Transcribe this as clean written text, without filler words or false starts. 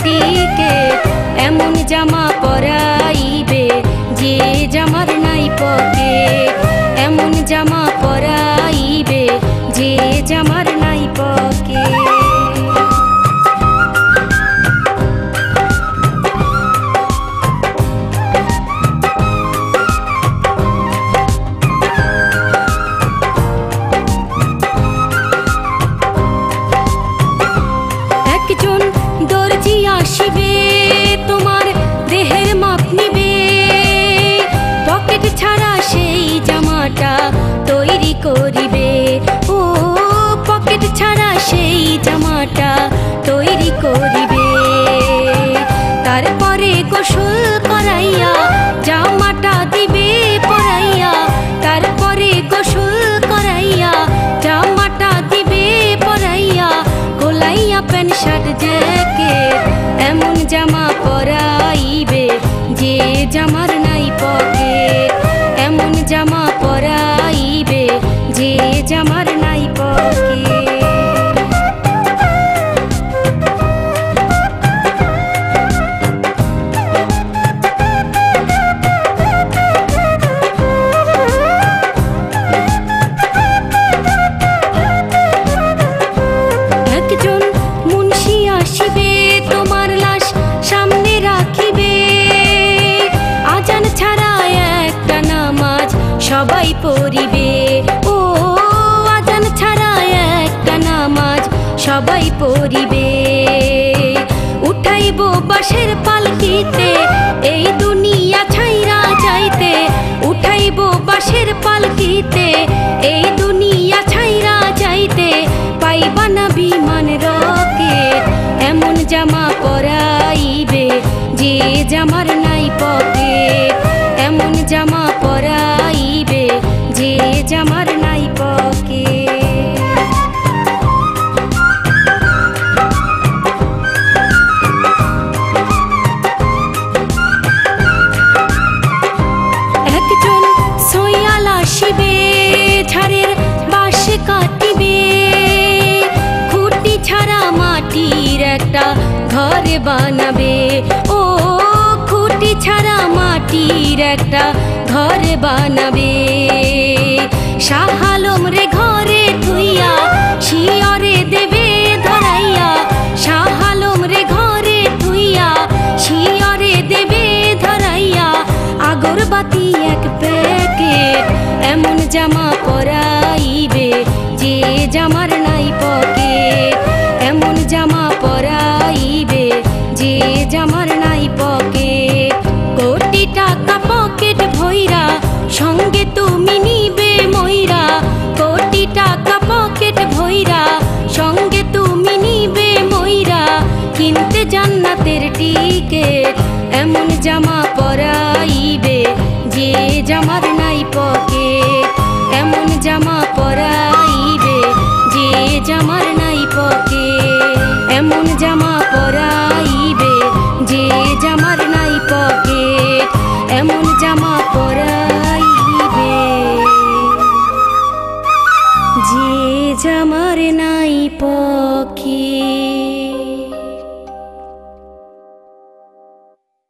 Ticket এমন জামা পরাইবে যে জামার নাই পকেট এমন জামা পরাইবে যে জামার নাই পকেট একজন দর্জি আসিবে তোমার দেহের মাপ নিবে পকেট ছাড়া সেই জামাটা তৈরি করিবে ও পকেট ছাড়া সেই জামাটা তৈরি করিবে তারপরে গোসল করাইয়া জামাটা দিবে পরাইয়া তারপরে গোসল করাইয়া জামাটা দিবে পরাইয়া গোলাইয়া প্যান্ট শার্ট জ্যাকেট এমন জামা পরাইবে যে জামার নাই পকেট এমন জামা পরাইবে যে জামার নাই পকেট একজন মুন্সি আসিবে তোমার লাশ সামনে রাখিবে আজান ছাড়া একটা নামাজ সবাই পড়িবে ও আজান ছাড়া একটা নামাজ সবাই পড়িবে উঠাইব বাঁশের পালকিতে এই দুনিয়া ছাইরা যাইতে উঠাইব বাঁশের পালকিতে এই দুনিয়া ছাইরা যাইতে পাইবা না বিমান রকেট এমন জামা পরাইবে যে জামার নাই পকেট এমন জামা পরাইবে যে জামার নাই পকেট একজন সইয়াল আসিবে ঝাড়ের বাঁশ কাটিবে খুঁটি ছাড়া মাটির একটা ঘর বানাবে ও খুঁটি ছাড়া মাটির একটা ঘর বানাবে শাহ আলম রে ঘরে থুইয়া শিয়রে দেবে ধরাইয়া শাহ আলম রে ঘরে থুইয়া শিয়রে দেবে ধরাইয়া আগরবাতি এক প্যাকেট এমন জামা পরাইবে যে জামার নাই পকেট এমন জামা পরাইবে যে জামার নাই পকেট কোটি টাকা পকেট ভইরা সঙ্গে তুমি নিবে ময়রা কোটি টাকা পকেট ভইরা সঙ্গে তুমি নিবে ময়রা কিনতে জান্নাতের টিকেট এমন জামা পরাইবে যে জামার নাই পকেট এমন জামা পরাইবে যে জামার নাই পকেট এমন জামা পরাইবে যে জামার নাই পকেট এমন জামা পরাইবে যে জামার নাই পকেট।